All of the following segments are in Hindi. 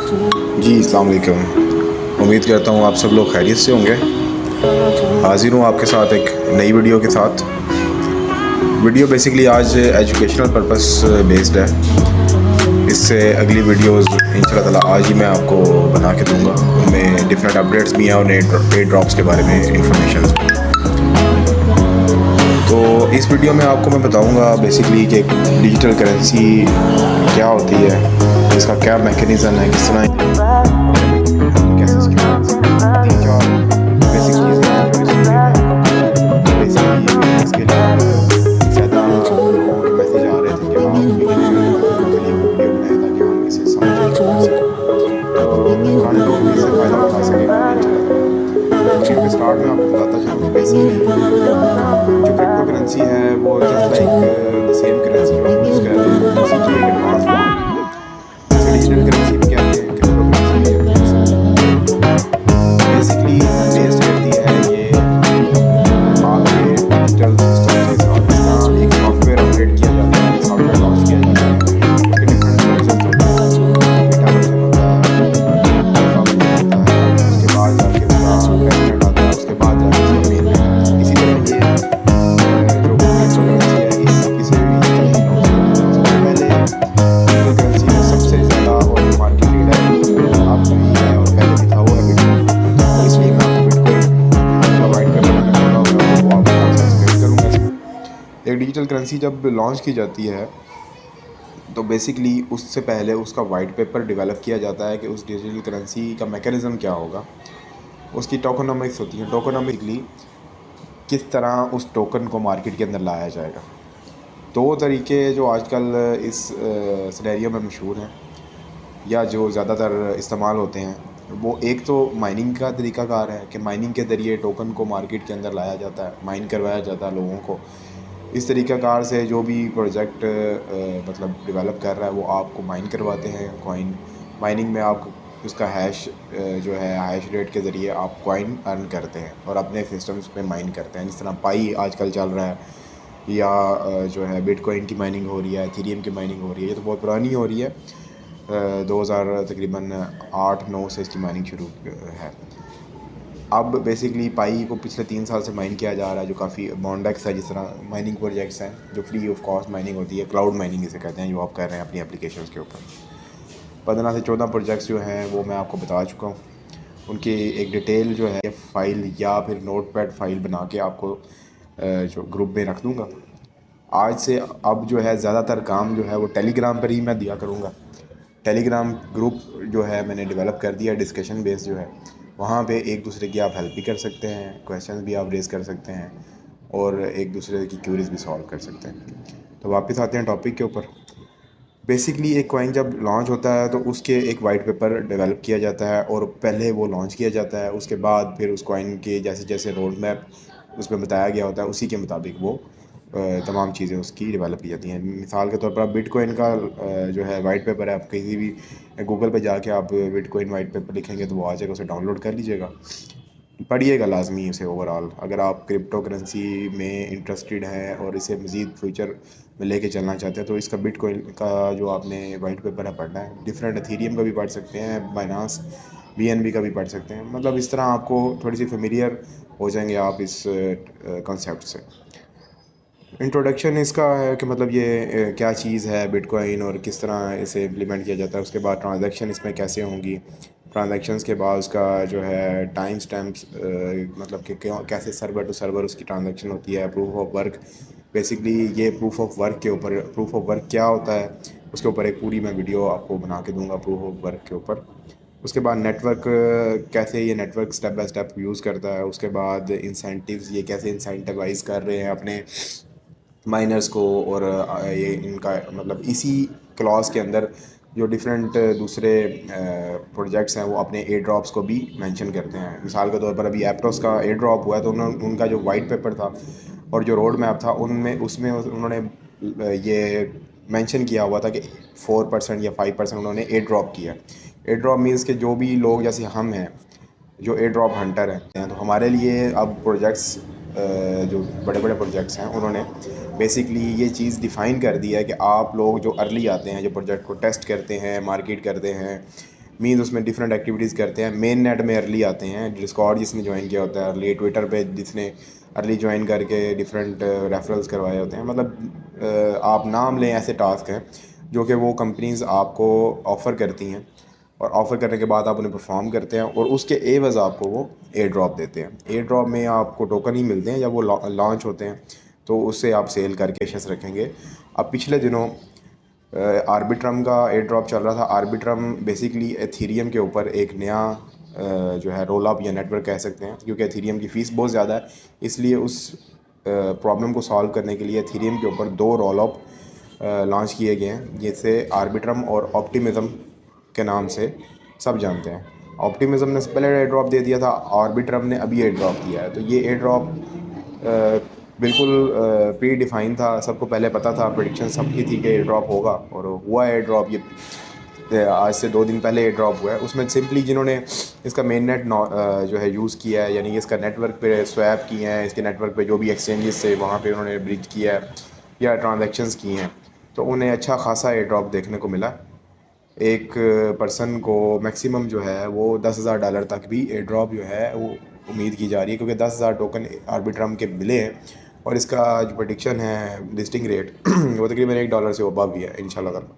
जी अस्सलाम वालेकुम। उम्मीद करता हूँ आप सब लोग खैरियत से होंगे। हाज़िर हूँ आपके साथ एक नई वीडियो के साथ। वीडियो बेसिकली आज एजुकेशनल पर्पस बेस्ड है। इससे अगली वीडियोस इंशाल्लाह ताला आज ही मैं आपको बना के दूँगा। उनमें डिफरेंट अपडेट्स भी हैं और नए ड्रॉप्स के बारे में इंफॉर्मेशन। तो इस वीडियो में आपको मैं बताऊँगा बेसिकली कि डिजिटल करेंसी क्या होती है, इसका क्या मैकेनिज़्म है, किस तरह कैसे तीन चार बेसिक चीज़ें हैं जो इसमें बेसिकली इसके लिए ज़्यादा लोगों के मैसेज आ रहे थे कि आप के लिए वीडियो बनाएं ताकि हम इसे समझ सकें, तो पुराने लोग भी इससे फ़ायदा उठा सकें। वीडियो के स्टार्ट में आपको बताता चलूँ बेसिकली जो क्रिप्टो करेंसी है वो just like the same currency जो हम यूज़ कर रहे हैं उसी की एक एडवांस फॉर्म है। डिजिटल करेंसी भी कहते हैं, क्रिप्टो करेंसी भी बेसिकली बेस्ड करती है ये आपके डिजिटल सिस्टम के साथ। इसका एक सॉफ्टवेयर अपडेट किया जाता है, सॉफ्टवेयर लॉन्च किया जाता है, उसके डिफरेंट वर्जन होते हैं, बीटा वर्जन होता है, अल्फा वर्जन होता है, उसके बाद जाके उसका टेस्टनेट आता है, उसके बाद जाके उसका मेन। इसी तरह ये जो क्रिप्टो करेंसी है इस किसी भी जल्दी लॉन्च करता है। सबसे पहले क्रिप्टो करेंसी में सबसे ज़्यादा और मार्केट लीडर आप जो ही है और पहले भी था वो है बिटकॉइन। तो इसलिए मैं आपको बिटकॉइन का वाइट पेपर मैंने खोला हुआ है वो आपको थोड़ा सा एक्सप्लेन करूँगा इसमें। एक डिजिटल करेंसी जब लॉन्च की जाती है तो बेसिकली उससे पहले उसका वाइट पेपर डेवलप किया जाता है कि उस डिजिटल करेंसी का मैकेनिज़्म क्या होगा। उसकी टोकनोमिक्स होती है, टोकनोमिकली किस तरह उस टोकन को मार्केट के अंदर लाया जाएगा। दो तरीके जो आजकल इस सिनेरियो में मशहूर हैं या जो ज़्यादातर इस्तेमाल होते हैं, वो एक तो माइनिंग का तरीक़ाकार है कि माइनिंग के ज़रिए टोकन को मार्केट के अंदर लाया जाता है, माइन करवाया जाता है लोगों को। इस तरीक़ाकार से जो भी प्रोजेक्ट मतलब डेवलप कर रहा है वो आपको माइन करवाते हैं कॉइन। माइनिंग में आप उसका हैश जो है हैश रेट के ज़रिए आप कॉइन अर्न करते हैं और अपने सिस्टम्स पे माइन करते हैं। जिस तरह पाई आजकल चल रहा है या जो है बिटकॉइन की माइनिंग हो रही है, इथेरियम की माइनिंग हो रही है। ये तो बहुत पुरानी हो रही है, 2000 तकरीबन 8-9 से इसकी माइनिंग शुरू है। अब बेसिकली पाई को पिछले 3 साल से माइन किया जा रहा है, जो काफ़ी बॉन्डेक्स है, जिस तरह माइनिंग प्रोजेक्ट्स हैं जो फ्री ऑफ कॉस्ट माइनिंग होती है, क्लाउड माइनिंग इसे कहते हैं, जो आप कर रहे हैं अपनी एप्लीकेशंस के ऊपर। 15 से 14 प्रोजेक्ट्स जो हैं वो मैं आपको बता चुका हूँ। उनकी एक डिटेल जो है फ़ाइल या फिर नोटपैड फ़ाइल बना के आपको जो ग्रुप में रख दूँगा। आज से अब जो है ज़्यादातर काम जो है वो टेलीग्राम पर ही मैं दिया करूँगा। टेलीग्राम ग्रुप जो है मैंने डेवलप कर दिया, डिस्कशन बेस जो है, वहाँ पे एक दूसरे की आप हेल्प भी कर सकते हैं, क्वेश्चंस भी आप रेज़ कर सकते हैं और एक दूसरे की क्यूरीज भी सॉल्व कर सकते हैं। तो वापस आते हैं टॉपिक के ऊपर। बेसिकली एक कॉइन जब लॉन्च होता है तो उसके एक वाइट पेपर डेवलप किया जाता है और पहले वो लॉन्च किया जाता है। उसके बाद फिर उस कॉइन के जैसे जैसे रोड मैप उसमें बताया गया होता है उसी के मुताबिक वो तमाम चीज़ें उसकी डेवलप की जाती हैं। मिसाल के तौर पर आप बिटकॉइन का जो है वाइट पेपर है, आप कहीं भी गूगल पे जाके आप बिटकॉइन वाइट पेपर लिखेंगे तो वो आ जाएगा, उसे डाउनलोड कर लीजिएगा, पढ़िएगा लाजमी उसे ओवरऑल। अगर आप क्रिप्टो करेंसी में इंटरेस्टेड हैं और इसे मज़ीद फ्यूचर में लेके चलना चाहते हैं तो इसका बिटकॉइन का जो आपने वाइट पेपर है पढ़ना है। डिफरेंट एथेरियम का भी पढ़ सकते हैं, बाइनांस BNB का भी पढ़ सकते हैं। मतलब इस तरह आपको थोड़ी सी फेमिलियर हो जाएंगे आप इस कॉन्सेप्ट से। इंट्रोडक्शन इसका है कि मतलब ये क्या चीज़ है बिटकॉइन और किस तरह इसे इम्प्लीमेंट किया जाता है। उसके बाद ट्रांजैक्शन इसमें कैसे होंगी, ट्रांजैक्शंस के बाद उसका जो है टाइम स्टैम्प्स, मतलब कि कैसे सर्वर टू सर्वर उसकी ट्रांजैक्शन होती है। प्रूफ ऑफ वर्क, बेसिकली ये प्रूफ ऑफ वर्क के ऊपर, प्रूफ ऑफ वर्क क्या होता है उसके ऊपर एक पूरी मैं वीडियो आपको बना के दूंगा प्रूफ ऑफ वर्क के ऊपर। उसके बाद नेटवर्क, कैसे ये network step by step use करता है। उसके बाद इंसेंटिव्स, ये कैसे इंसेंटिवाइज़ कर रहे हैं अपने माइनर्स को। और ये इनका मतलब इसी क्लॉज के अंदर जो डिफरेंट दूसरे प्रोजेक्ट्स हैं वो अपने एयर ड्रॉप्स को भी मेंशन करते हैं। मिसाल के तौर पर अभी एप्टोस का एयर ड्रॉप हुआ है तो उनका जो वाइट पेपर था और जो रोड मैप था उनमें उसमें उन्होंने ये मेंशन किया हुआ था कि 4% या 5% उन्होंने एयर ड्रॉप किया। एयर ड्रॉप मीन्स कि जो भी लोग जैसे हम हैं जो एयर ड्रॉप हंटर हैं, तो हमारे लिए अब प्रोजेक्ट्स जो बड़े बड़े प्रोजेक्ट्स हैं उन्होंने बेसिकली ये चीज़ डिफ़ाइन कर दी है कि आप लोग जो अर्ली आते हैं, जो प्रोजेक्ट को टेस्ट करते हैं, मार्केट करते हैं, मीन्स उसमें डिफरेंट एक्टिविटीज़ करते हैं। मेन नेट में अर्ली आते हैं, डिस्कॉर्ड जिसने ज्वाइन किया होता है अर्ली, ट्विटर पे जिसने अर्ली ज्वाइन करके डिफरेंट रेफरल्स करवाए होते हैं। मतलब आप नाम लें ऐसे टास्क हैं जो कि वो कंपनीज़ आपको ऑफ़र करती हैं, और ऑफ़र करने के बाद आप उन्हें परफॉर्म करते हैं और उसके एवज़ आपको वो एयर ड्रॉप देते हैं। एयर ड्रॉप में आपको टोकन ही मिलते हैं जब वो लॉन्च होते हैं, तो उससे आप सेल करके शेष रखेंगे। अब पिछले दिनों आर्बिट्रम का एयर ड्रॉप चल रहा था। आर्बिट्रम बेसिकली एथीरियम के ऊपर एक नया जो है रोल अप या नेटवर्क कह सकते हैं, क्योंकि एथीरियम की फ़ीस बहुत ज़्यादा है, इसलिए उस प्रॉब्लम को सॉल्व करने के लिए एथीरियम के ऊपर 2 रोल अप लॉन्च किए गए हैं, जिसे आर्बिट्रम और ऑप्टिमिज्म के नाम से सब जानते हैं। ऑप्टिमिज्म ने पहले एयर ड्रॉप दे दिया था, आर्बिट्रम ने अभी एयर ड्रॉप दिया है। तो ये एयर ड्रॉप बिल्कुल प्री डिफ़ाइन था, सबको पहले पता था, प्रेडिक्शन सबकी थी कि एयर ड्रॉप होगा, और हुआ एयर ड्रॉप। ये आज से 2 दिन पहले एयर ड्रॉप हुआ है। उसमें सिंपली जिन्होंने इसका मेन नेट जो है यूज़ किया है, यानी इसका नेटवर्क पे स्वैप किए हैं, इसके नेटवर्क पे जो भी एक्सचेंजेस से वहाँ पे उन्होंने ब्रिज किया है या ट्रांजैक्शंस किए हैं, तो उन्हें अच्छा खासा एयर ड्रॉप देखने को मिला। एक पर्सन को मैक्सिमम जो है वो $10,000 तक भी एयर ड्रॉप जो है वो उम्मीद की जा रही है, क्योंकि 10,000 टोकन आर्बिट्रम के मिले हैं, और इसका जो प्रेडिक्शन है लिस्टिंग रेट वो तकरीबन $1 से अबव भी है इंशाल्लाह ताला।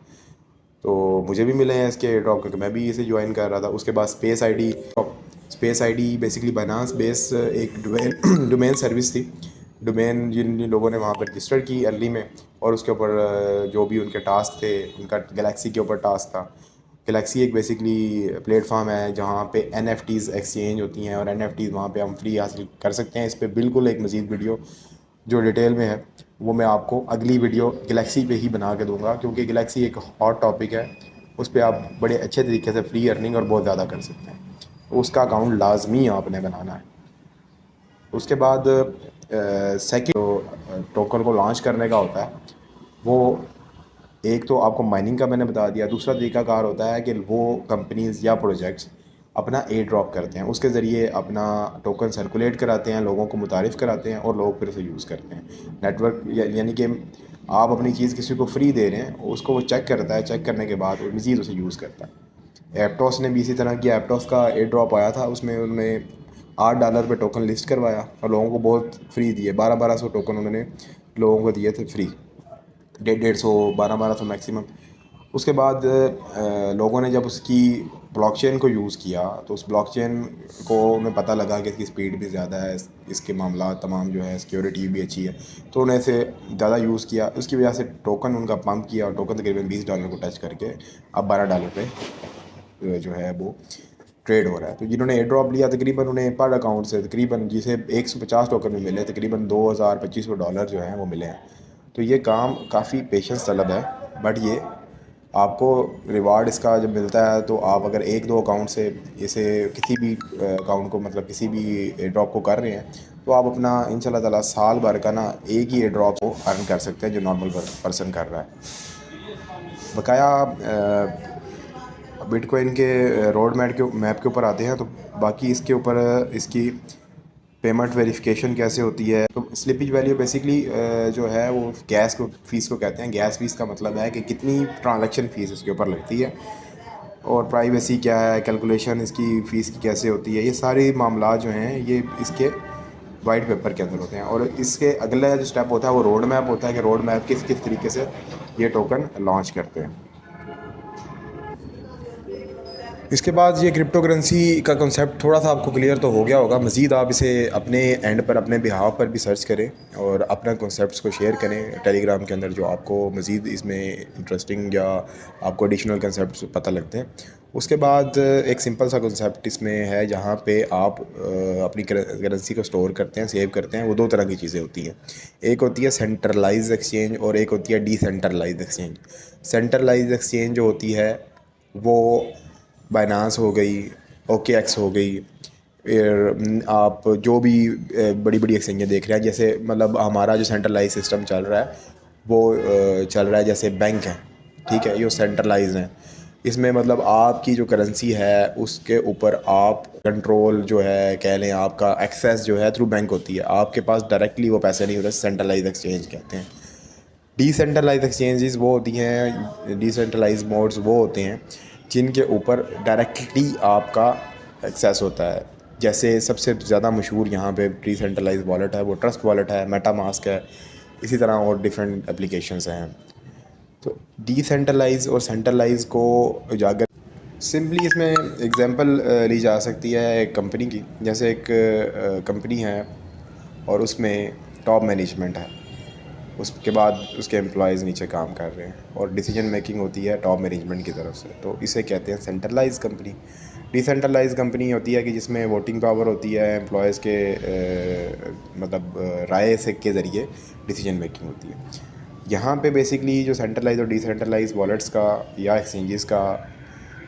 तो मुझे भी मिले हैं इसके एयर ड्रॉप, क्योंकि मैं भी इसे ज्वाइन कर रहा था। उसके बाद space ID basically Binance base एक डोमेन सर्विस थी। डोमेन जिन जिन लोगों ने वहाँ पर रजिस्टर की अर्ली में, और उसके ऊपर जो भी उनके टास्क थे, उनका गैलेक्सी के ऊपर टास्क था। गैलेक्सी एक बेसिकली प्लेटफॉर्म है जहाँ पे NFTs एक्सचेंज होती हैं, और NFTs वहाँ पे हम फ्री हासिल कर सकते हैं। इस पर बिल्कुल एक मज़ीद वीडियो जो डिटेल में है वो मैं आपको अगली वीडियो गैलेक्सी पे ही बना के दूंगा, क्योंकि गैलेक्सी एक हॉट टॉपिक है। उस पर आप बड़े अच्छे तरीके से फ्री अर्निंग और बहुत ज़्यादा कर सकते हैं। उसका अकाउंट लाजमी आपने बनाना है। उसके बाद सेकंड जो टोकन को लॉन्च करने का होता है, वो एक तो आपको माइनिंग का मैंने बता दिया। दूसरा तरीकाकार होता है कि वो कंपनीज़ या प्रोजेक्ट्स अपना एयर ड्रॉप करते हैं, उसके ज़रिए अपना टोकन सर्कुलेट कराते हैं, लोगों को मुतारिफ़ कराते हैं, और लोग फिर उसे यूज़ करते हैं। नेटवर्क यानी कि आप अपनी चीज़ किसी को फ्री दे रहे हैं, उसको वो चेक करता है, चेक करने के बाद वो मज़ीद उसे यूज़ करता है। एप्टॉस ने भी इसी तरह किया। एप्टॉस का एयर ड्रॉप आया था, उसमें उन्होंने $8 पे टोकन लिस्ट करवाया और लोगों को बहुत फ्री दिए। 1200 टोकन उन्होंने लोगों को दिए थे फ्री, 150, 1200 मैक्सिमम। उसके बाद लोगों ने जब उसकी ब्लॉकचेन को यूज़ किया, तो उस ब्लॉकचेन को में पता लगा कि इसकी स्पीड भी ज़्यादा है, इसके मामला तमाम जो है, सिक्योरिटी भी अच्छी है, तो उन्हें इसे ज़्यादा यूज़ किया। उसकी वजह से टोकन उनका पंप किया, और टोकन तकरीबन $20 को टच करके अब $12 पे जो है वो ट्रेड हो रहा है। तो जिन्होंने एयर ड्रॉप लिया, तकरीबन उन्हें पर अकाउंट से तकरीबन, जिसे 150 टोकन में मिले, तकरीबन $2,000-$2,500 जो हैं वो मिले हैं। तो ये काम काफ़ी पेशेंस तलब है, बट ये आपको रिवार्ड इसका जब मिलता है, तो आप अगर 1-2 अकाउंट से इसे किसी भी अकाउंट को, मतलब किसी भी एयर ड्रॉप को कर रहे हैं, तो आप अपना इंशाल्लाह ताला साल भर का ना एक ही एयर ड्रॉप को अर्न कर सकते हैं जो नॉर्मल पर्सन कर रहा है। बकाया बिटकॉइन के रोड मैप के ऊपर आते हैं, तो बाकी इसके ऊपर इसकी पेमेंट वेरिफिकेशन कैसे होती है। तो स्लिपेज वैल्यू बेसिकली जो है वो गैस को फ़ीस को कहते हैं। गैस फ़ीस का मतलब है कि कितनी ट्रांजैक्शन फ़ीस इसके ऊपर लगती है, और प्राइवेसी क्या है, कैलकुलेशन इसकी फ़ीस की कैसे होती है। ये सारे मामला जो हैं ये इसके वाइट पेपर के अंदर होते हैं। और इसके अगला जो स्टेप होता है वो रोड मैप होता है, कि रोड मैप किस किस तरीके से ये टोकन लॉन्च करते हैं। इसके बाद ये क्रिप्टो करेंसी का कॉन्सेप्ट थोड़ा सा आपको क्लियर तो हो गया होगा। मज़ीद आप इसे अपने एंड पर, अपने बिहाव पर भी सर्च करें और अपना कॉन्सेप्ट्स को शेयर करें टेलीग्राम के अंदर, जो आपको मज़ीद इसमें इंटरेस्टिंग या आपको एडिशनल कॉन्सेप्ट्स पता लगते हैं। उसके बाद एक सिंपल सा कॉन्सेप्ट इसमें है, जहाँ पे आप अपनी करेंसी को स्टोर करते हैं, सेव करते हैं। वो 2 तरह की चीज़ें होती हैं, एक होती है सेंट्रलाइज एक्सचेंज और एक होती है डिसेंट्रलाइज एक्सचेंज। सेंट्रलाइज एक्सचेंज जो होती है वो बाइनांस हो गई, OKX हो गई, फिर आप जो भी बड़ी बड़ी एक्सचेंजें देख रहे हैं, जैसे मतलब हमारा जो सेंट्रलाइज सिस्टम चल रहा है वो चल रहा है जैसे बैंक है, ठीक है, ये सेंट्रलाइज है। इसमें मतलब आपकी जो करेंसी है उसके ऊपर आप कंट्रोल जो है, कह लें आपका एक्सेस जो है थ्रू बैंक होती है, आपके पास डायरेक्टली वो पैसे नहीं होते। सेंट्रलाइज एक्सचेंज कहते हैं। डिसेंट्रलाइज एक्सचेंजेस वो होती हैं, डिसेंट्रलाइज मोड्स वो होते हैं जिनके ऊपर डायरेक्टली आपका एक्सेस होता है। जैसे सबसे ज़्यादा मशहूर यहाँ पे डिसेंट्रलाइज्ड वॉलेट है, वो ट्रस्ट वॉलेट है, मेटामास्क है, इसी तरह और डिफरेंट एप्लीकेशंस हैं। तो डिसेंट्रलाइज और सेंट्रलाइज को उजागर सिंपली इसमें एग्जांपल ली जा सकती है एक कंपनी की। जैसे एक कंपनी है और उसमें टॉप मैनेजमेंट है, उसके बाद उसके एम्प्लॉयज़ नीचे काम कर रहे हैं और डिसीजन मेकिंग होती है टॉप मैनेजमेंट की तरफ से, तो इसे कहते हैं सेंट्रलाइज कंपनी। डिसेंट्रलाइज कंपनी होती है कि जिसमें वोटिंग पावर होती है, एम्प्लॉयज़ के मतलब राय से के ज़रिए डिसीजन मेकिंग होती है। यहाँ पे बेसिकली जो सेंट्रलाइज और डिसेंट्रलाइज वॉलेट्स का या एक्सचेंजेस का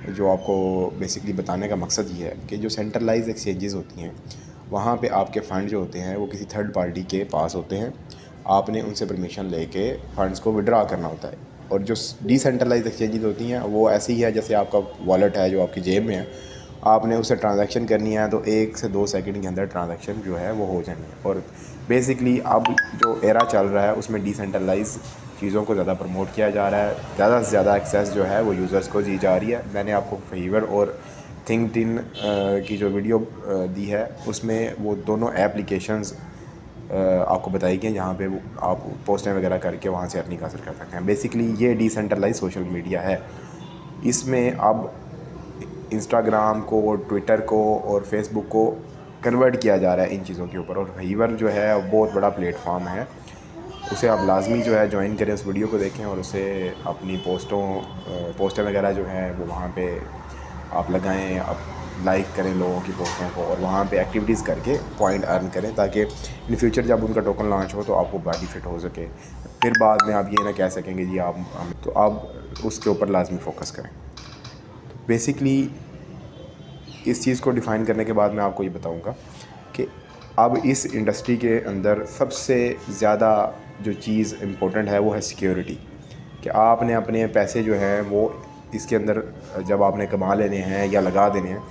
जो आपको बेसिकली बताने का मकसद ये है कि जो सेंट्रलाइज एक्सचेंजेस होती हैं वहाँ पे आपके फ़ंड जो होते हैं वो किसी थर्ड पार्टी के पास होते हैं, आपने उनसे परमिशन लेके फ़ंड्स को विड्रा करना होता है। और जो डिसेंट्रलाइज एक्सचेंजेस होती हैं वो ऐसी ही है जैसे आपका वॉलेट है जो आपकी जेब में है, आपने उससे ट्रांजैक्शन करनी है तो 1 से 2 सेकंड के अंदर ट्रांजैक्शन जो है वो हो जानी है। और बेसिकली अब जो एरा चल रहा है उसमें डिसेंट्रलाइज चीज़ों को ज़्यादा प्रमोट किया जा रहा है, ज़्यादा से ज़्यादा एक्सेस जो है वो यूज़र्स को दी जा रही है। मैंने आपको फीवर और थिंक्डइन की जो वीडियो दी है उसमें वो दोनों एप्लीकेशंस आपको बताई गई जहाँ पे वो आप पोस्टें वगैरह करके वहाँ से अर्निंग हासिल कर सकते हैं। बेसिकली ये डिसेंट्रलाइज सोशल मीडिया है। इसमें अब इंस्टाग्राम को, ट्विटर को और फेसबुक को कन्वर्ट किया जा रहा है इन चीज़ों के ऊपर। और फीवर जो है वो बहुत बड़ा प्लेटफॉर्म है, उसे आप लाजमी जो है ज्वाइन करें, उस वीडियो को देखें और उसे अपनी पोस्टें वगैरह जो हैं वो वहाँ पे आप लगाएं, आप लाइक करें लोगों की पोस्टों को और वहाँ पे एक्टिविटीज़ करके पॉइंट अर्न करें ताकि इन फ्यूचर जब उनका टोकन लॉन्च हो तो आपको बेनिफिट हो सके। फिर बाद में आप ये ना कह सकेंगे जी तो आप उसके ऊपर लाजमी फ़ोकस करें। तो बेसिकली इस चीज़ को डिफ़ाइन करने के बाद मैं आपको ये बताऊँगा कि अब इस इंडस्ट्री के अंदर सबसे ज़्यादा जो चीज़ इम्पोर्टेंट है वो है सिक्योरिटी। कि आपने अपने पैसे जो हैं वो इसके अंदर जब आपने कमा लेने हैं या लगा देने हैं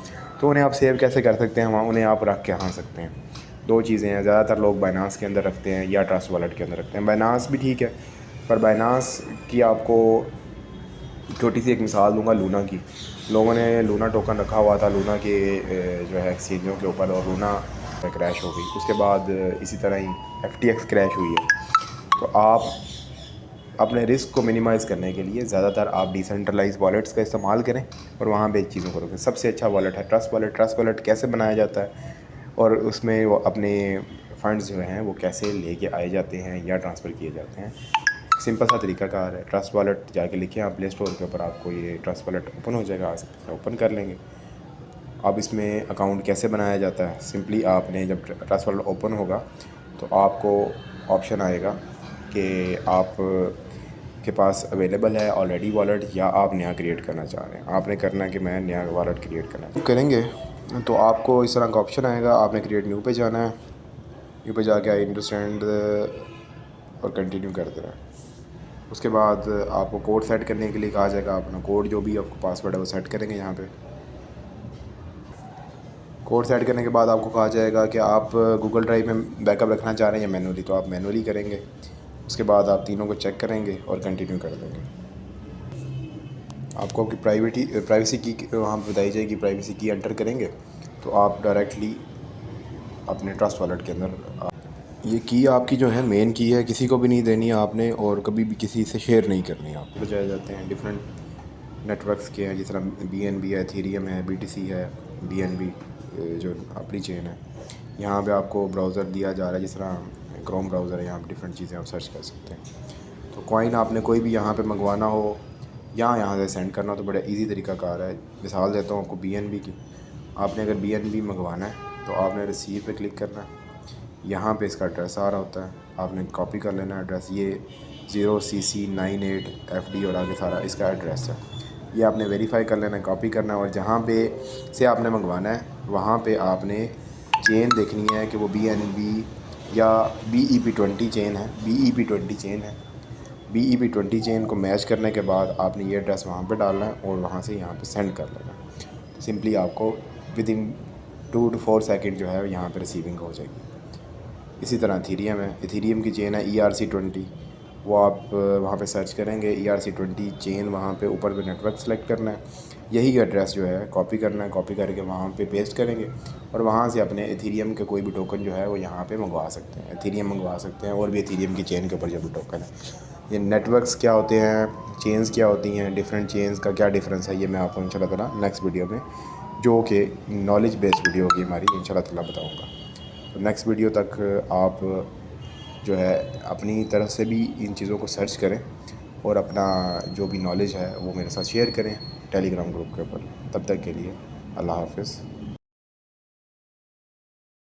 तो उन्हें आप सेव कैसे कर सकते हैं, वहाँ उन्हें आप रख के कहाँ सकते हैं। 2 चीज़ें हैं, ज़्यादातर लोग बाइनांस के अंदर रखते हैं या ट्रस्ट वॉलेट के अंदर रखते हैं। बाइनांस भी ठीक है, पर बाइनांस की आपको छोटी सी एक मिसाल दूंगा लूना की। लोगों ने लूना टोकन रखा हुआ था लूना के जो है एक्सचेंजों के ऊपर और लूना क्रैश हो गई। उसके बाद इसी तरह ही FTX क्रैश हुई है। तो आप अपने रिस्क को मिनिमाइज़ करने के लिए ज़्यादातर आप डिसेंट्रलाइज वॉलेट्स का इस्तेमाल करें और वहाँ पे चीज़ों को रखें। सबसे अच्छा वॉलेट है ट्रस्ट वॉलेट। ट्रस्ट वॉलेट कैसे बनाया जाता है और उसमें वो अपने फ़ंड्स जो हैं वो कैसे लेके आए जाते हैं या ट्रांसफ़र किए जाते हैं, सिंपल सा तरीकाकार है। ट्रस्ट वॉलेट जाके लिखें आप प्ले स्टोर के ऊपर, आपको ये ट्रस्ट वॉलेट ओपन हो जाएगा, आप ओपन कर लेंगे। अब इसमें अकाउंट कैसे बनाया जाता है, सिंपली आपने जब ट्रस्ट वॉलेट ओपन होगा तो आपको ऑप्शन आएगा कि आप के पास अवेलेबल है ऑलरेडी वॉलेट या आप नया क्रिएट करना चाह रहे हैं। आपने करना है कि मैं नया वॉलेट क्रिएट करना करेंगे तो आपको इस तरह का ऑप्शन आएगा। आपने क्रिएट न्यू पे जाना है, न्यू पे जाके आई अंडरस्टैंड और कंटिन्यू कर देना है। उसके बाद आपको कोड सेट करने के लिए कहा जाएगा। अपना कोड जो भी आपको पासवर्ड है वो सेट करेंगे। यहाँ पे कोड सेट करने के बाद आपको कहा जाएगा कि आप गूगल ड्राइव में बैकअप रखना चाह रहे हैं या मैनुअली, तो आप मैनुअली करेंगे। उसके बाद आप तीनों को चेक करेंगे और कंटिन्यू कर देंगे। आपको आपकी प्राइवेसी की वहाँ पर बताई जाएगी, प्राइवेसी की एंटर करेंगे तो आप डायरेक्टली अपने ट्रस्ट वॉलेट के अंदर ये की आपकी जो है मेन की है, किसी को भी नहीं देनी है आपने और कभी भी किसी से शेयर नहीं करनी है आपको। बजाए जाते हैं डिफरेंट नेटवर्क्स के हैं, जिस तरह BNB है, एथेरियम है, BTC है, BNB जो अपनी चेन है। यहाँ पे आपको ब्राउज़र दिया जा रहा है, जिस तरह क्रोम ब्राउज़र है, यहाँ पर डिफरेंट चीज़ें आप सर्च कर सकते हैं। तो कॉइन आपने कोई भी यहाँ पर मंगवाना हो या यहाँ से सेंड करना हो तो बड़ा ईजी तरीक़ाकार है। मिसाल देता हूँ आपको BNB की। आपने अगर BNB मंगवाना है तो आपने रिसीव पे क्लिक करना है। यहाँ पे इसका एड्रेस आ रहा होता है, आपने कॉपी कर लेना एड्रेस। ये 0CC98FD और आगे सारा इसका एड्रेस है। ये आपने वेरीफाई कर लेना, कॉपी करना है और जहाँ पे से आपने मंगवाना है वहाँ पे आपने चेन देखनी है कि वो BNB या BEP20 चेन है। BEP20 चेन है। BEP20 चेन को मैच करने के बाद आपने ये एड्रेस वहाँ पे डालना है और वहाँ से यहाँ पे सेंड कर लेना। तो सिंपली आपको विदिन 2 to 4 सेकंड जो है यहाँ पे रिसीविंग हो जाएगी। इसी तरह एथेरियम है। एथेरियम की चेन है ERC20, वो आप वहाँ पे सर्च करेंगे ERC20 चेन, वहाँ पे ऊपर पे नेटवर्क सेलेक्ट करना है। यही एड्रेस जो है कॉपी करना है, कॉपी करके वहाँ पे पेस्ट करेंगे और वहाँ से अपने एथीरियम के कोई भी टोकन जो है वो यहाँ पे मंगवा सकते हैं, एथीरियम मंगवा सकते हैं और भी एथीरियम की चेन के ऊपर जो भी टोकन है। ये नेटवर्क्स क्या होते हैं, चेन्स क्या होती हैं, डिफरेंट चेन्स का क्या डिफरेंस है, ये मैं आपको इंशाल्लाह ताला नेक्स्ट वीडियो में, जो कि नॉलेज बेस्ड वीडियो होगी हमारी, इंशाल्लाह ताला बताऊँगा। तो नेक्स्ट वीडियो तक आप जो है अपनी तरफ से भी इन चीज़ों को सर्च करें और अपना जो भी नॉलेज है वो मेरे साथ शेयर करें टेलीग्राम ग्रुप के ऊपर। तब तक के लिए अल्लाह हाफ़िज़।